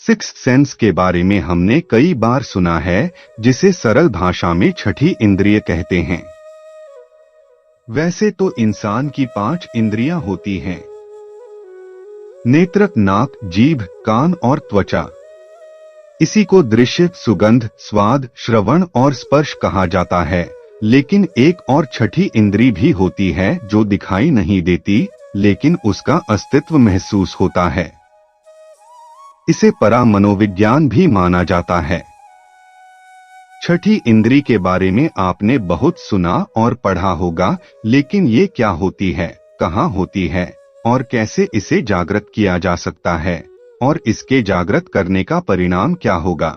Sixth sense के बारे में हमने कई बार सुना है, जिसे सरल भाषा में छठी इंद्रिय कहते हैं। वैसे तो इंसान की 5 इंद्रियां होती हैं: नेत्र, नाक, जीभ, कान और त्वचा। इसी को दृश्य, सुगंध, स्वाद, श्रवण और स्पर्श कहा जाता है। लेकिन एक और छठी इंद्री भी होती है जो दिखाई नहीं देती, लेकिन उसका अस्तित्व महसूस होता है। इसे परा मनोविज्ञान भी माना जाता है। छठी इंद्री के बारे में आपने बहुत सुना और पढ़ा होगा, लेकिन ये क्या होती है, कहाँ होती है और कैसे इसे जागृत किया जा सकता है, और इसके जागृत करने का परिणाम क्या होगा?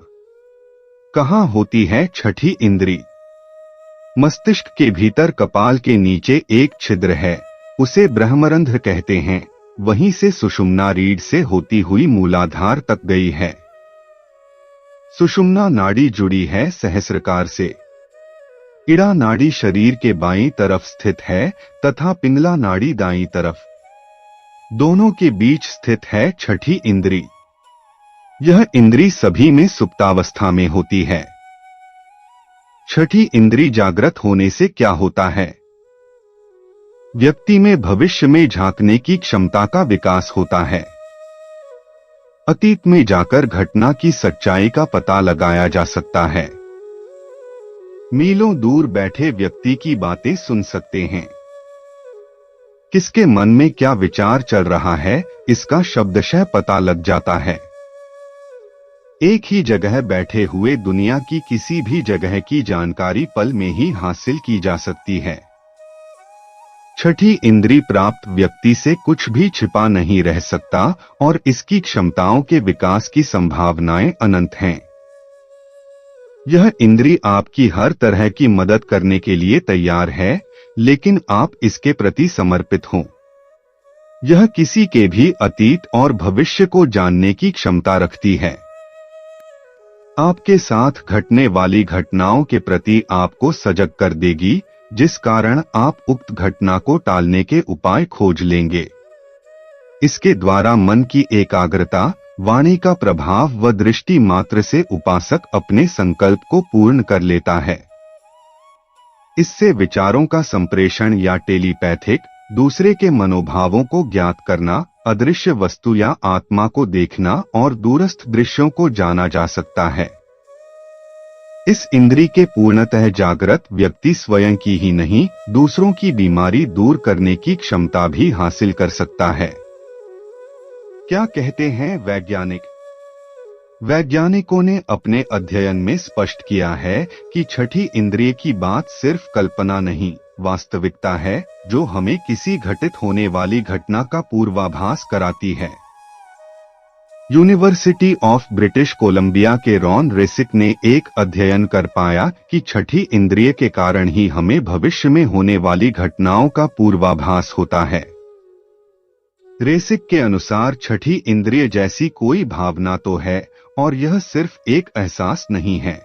कहाँ होती है छठी इंद्री? मस्तिष्क के भीतर कपाल के नीचे एक छिद्र है, उसे ब्रह्मरंध्र कहते हैं। वहीं से सुषुम्ना रीढ़ से होती हुई मूलाधार तक गई है। सुषुम्ना नाड़ी जुड़ी है सहस्राकार से। इड़ा नाड़ी शरीर के बाईं तरफ स्थित है तथा पिंगला नाड़ी दाईं तरफ। दोनों के बीच स्थित है छठी इंद्री। यह इंद्री सभी में सुप्तावस्था में होती है। छठी इंद्री जागृत होने से क्या होता है? व्यक्ति में भविष्य में झांकने की क्षमता का विकास होता है। अतीत में जाकर घटना की सच्चाई का पता लगाया जा सकता है। मीलों दूर बैठे व्यक्ति की बातें सुन सकते हैं। किसके मन में क्या विचार चल रहा है, इसका शब्दशः पता लग जाता है। एक ही जगह बैठे हुए दुनिया की किसी भी जगह की जानकारी पल में ही हासिल की जा सकती है। छठी इंद्री प्राप्त व्यक्ति से कुछ भी छिपा नहीं रह सकता और इसकी क्षमताओं के विकास की संभावनाएं अनंत हैं। यह इंद्री आपकी हर तरह की मदद करने के लिए तैयार है, लेकिन आप इसके प्रति समर्पित हों। यह किसी के भी अतीत और भविष्य को जानने की क्षमता रखती है। आपके साथ घटने वाली घटनाओं के प्रति आपको सजग कर देगी, जिस कारण आप उक्त घटना को टालने के उपाय खोज लेंगे। इसके द्वारा मन की एकाग्रता, वाणी का प्रभाव व दृष्टि मात्र से उपासक अपने संकल्प को पूर्ण कर लेता है। इससे विचारों का संप्रेषण या टेलीपैथिक, दूसरे के मनोभावों को ज्ञात करना, अदृश्य वस्तु या आत्मा को देखना और दूरस्थ दृश्यों को जाना जा सकता है। इस इंद्री के पूर्णतः जागृत व्यक्ति स्वयं की ही नहीं, दूसरों की बीमारी दूर करने की क्षमता भी हासिल कर सकता है। क्या कहते हैं वैज्ञानिक? वैज्ञानिकों ने अपने अध्ययन में स्पष्ट किया है कि छठी इंद्रिय की बात सिर्फ कल्पना नहीं, वास्तविकता है, जो हमें किसी घटित होने वाली घटना का पूर्वाभास कराती है। यूनिवर्सिटी ऑफ ब्रिटिश कोलंबिया के रॉन रेसिक ने एक अध्ययन कर पाया कि छठी इंद्रिय के कारण ही हमें भविष्य में होने वाली घटनाओं का पूर्वाभास होता है। रेसिक के अनुसार छठी इंद्रिय जैसी कोई भावना तो है, और यह सिर्फ एक एहसास नहीं है।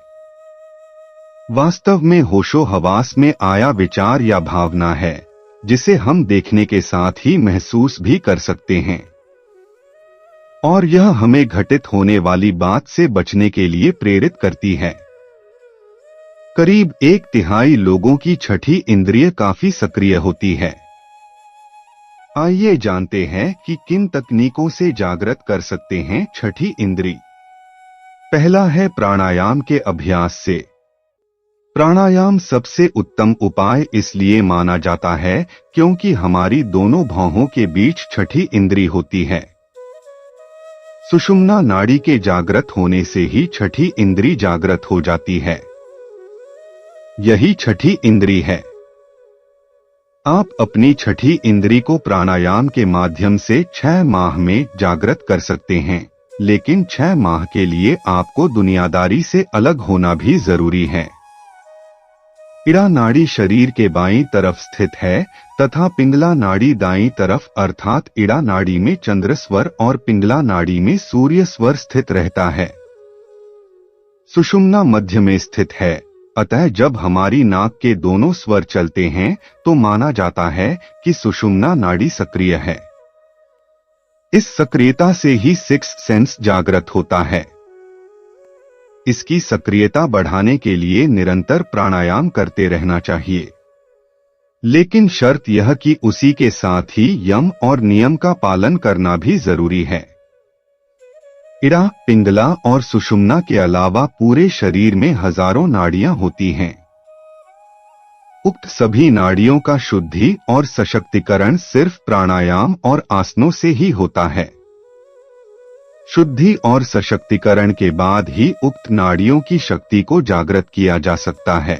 वास्तव में होशो हवास में आया विचार या भावना है, जिसे हम देखने के साथ ही महसूस भी कर सकते हैं। और यह हमें घटित होने वाली बात से बचने के लिए प्रेरित करती है। करीब 1/3 लोगों की छठी इंद्रिय काफी सक्रिय होती है। आइए जानते हैं कि किन तकनीकों से जागृत कर सकते हैं छठी इंद्री। पहला है प्राणायाम के अभ्यास से। प्राणायाम सबसे उत्तम उपाय इसलिए माना जाता है क्योंकि हमारी दोनों भौहों के बीच छठी इंद्री होती है। सुषुम्ना नाड़ी के जागृत होने से ही छठी इंद्री जागृत हो जाती है। यही छठी इंद्री है। आप अपनी छठी इंद्री को प्राणायाम के माध्यम से 6 माह में जागृत कर सकते हैं, लेकिन 6 माह के लिए आपको दुनियादारी से अलग होना भी जरूरी है। इड़ा नाड़ी शरीर के बाईं तरफ स्थित है तथा पिंगला नाड़ी दाईं तरफ, अर्थात इड़ा नाड़ी में चंद्र स्वर और पिंगला नाड़ी में सूर्य स्वर स्थित रहता है। सुषुम्ना मध्य में स्थित है, अतः जब हमारी नाक के दोनों स्वर चलते हैं तो माना जाता है कि सुषुम्ना नाड़ी सक्रिय है। इस सक्रियता से ही सिक्स्थ सेंस जागृत होता है। इसकी सक्रियता बढ़ाने के लिए निरंतर प्राणायाम करते रहना चाहिए, लेकिन शर्त यह कि उसी के साथ ही यम और नियम का पालन करना भी जरूरी है। इड़ा, पिंगला और सुषुम्ना के अलावा पूरे शरीर में हजारों नाड़ियां होती हैं। उक्त सभी नाड़ियों का शुद्धि और सशक्तिकरण सिर्फ प्राणायाम और आसनों से ही होता है। शुद्धि और सशक्तिकरण के बाद ही उक्त नाड़ियों की शक्ति को जागृत किया जा सकता है।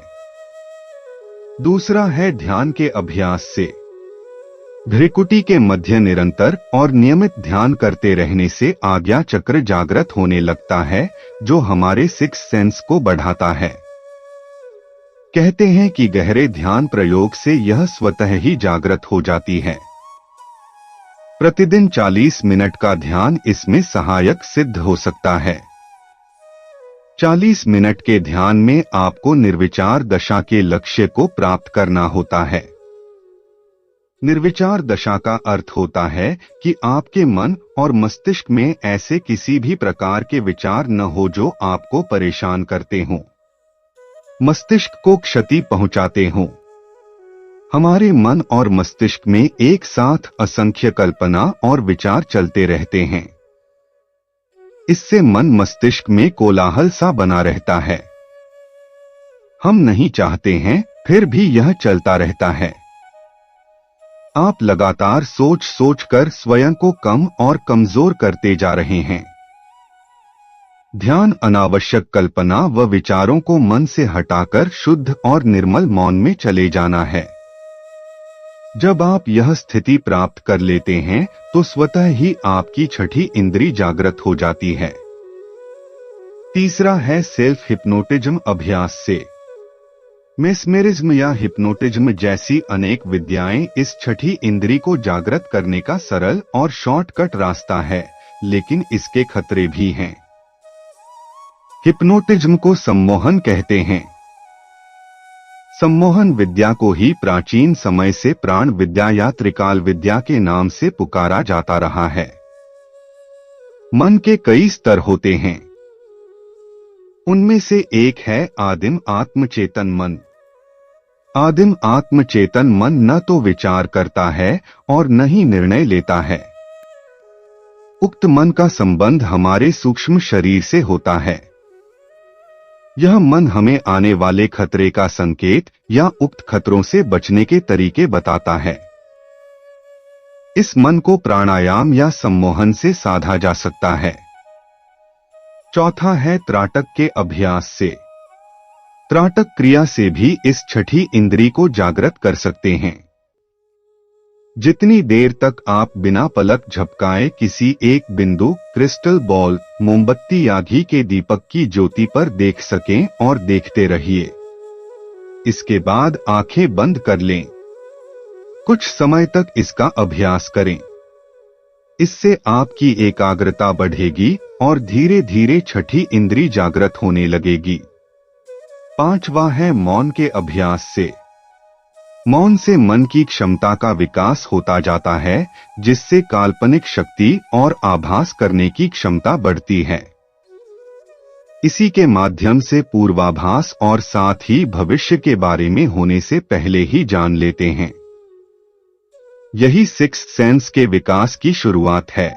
दूसरा है ध्यान के अभ्यास से। भ्रिकुटी के मध्य निरंतर और नियमित ध्यान करते रहने से आज्ञा चक्र जागृत होने लगता है, जो हमारे सिक्स्थ सेंस को बढ़ाता है। कहते हैं कि गहरे ध्यान प्रयोग से यह स्वतः ही जागृत हो जाती है। प्रतिदिन 40 मिनट का ध्यान इसमें सहायक सिद्ध हो सकता है। 40 मिनट के ध्यान में आपको निर्विचार दशा के लक्ष्य को प्राप्त करना होता है। निर्विचार दशा का अर्थ होता है कि आपके मन और मस्तिष्क में ऐसे किसी भी प्रकार के विचार न हो जो आपको परेशान करते हों, मस्तिष्क को क्षति पहुंचाते हों। हमारे मन और मस्तिष्क में एक साथ असंख्य कल्पना और विचार चलते रहते हैं। इससे मन मस्तिष्क में कोलाहल सा बना रहता है। हम नहीं चाहते हैं, फिर भी यह चलता रहता है। आप लगातार सोच सोच कर स्वयं को कम और कमजोर करते जा रहे हैं। ध्यान अनावश्यक कल्पना व विचारों को मन से हटाकर शुद्ध और निर्मल मौन में चले जाना है। जब आप यह स्थिति प्राप्त कर लेते हैं तो स्वतः ही आपकी छठी इंद्री जागृत हो जाती है। तीसरा है सेल्फ हिप्नोटिज्म अभ्यास से। मेस्मेरिज्म या हिप्नोटिज्म जैसी अनेक विद्याएं इस छठी इंद्री को जागृत करने का सरल और शॉर्टकट रास्ता है, लेकिन इसके खतरे भी हैं। हिप्नोटिज्म को सम्मोहन कहते हैं। सम्मोहन विद्या को ही प्राचीन समय से प्राण विद्या या त्रिकाल विद्या के नाम से पुकारा जाता रहा है। मन के कई स्तर होते हैं। उनमें से एक है आदिम आत्मचेतन मन। आदिम आत्मचेतन मन न तो विचार करता है और न ही निर्णय लेता है। उक्त मन का संबंध हमारे सूक्ष्म शरीर से होता है। यह मन हमें आने वाले खतरे का संकेत या उक्त खतरों से बचने के तरीके बताता है। इस मन को प्राणायाम या सम्मोहन से साधा जा सकता है। चौथा है त्राटक के अभ्यास से। त्राटक क्रिया से भी इस छठी इंद्री को जागृत कर सकते हैं। जितनी देर तक आप बिना पलक झपकाए किसी एक बिंदु, क्रिस्टल बॉल, मोमबत्ती या घी के दीपक की ज्योति पर देख सकें और देखते रहिए। इसके बाद आंखें बंद कर लें। कुछ समय तक इसका अभ्यास करें। इससे आपकी एकाग्रता बढ़ेगी और धीरे धीरे छठी इंद्री जागृत होने लगेगी। पांचवा है मौन के अभ्यास से। मौन से मन की क्षमता का विकास होता जाता है, जिससे काल्पनिक शक्ति और आभास करने की क्षमता बढ़ती है। इसी के माध्यम से पूर्वाभास और साथ ही भविष्य के बारे में होने से पहले ही जान लेते हैं। यही सिक्स्थ सेंस के विकास की शुरुआत है।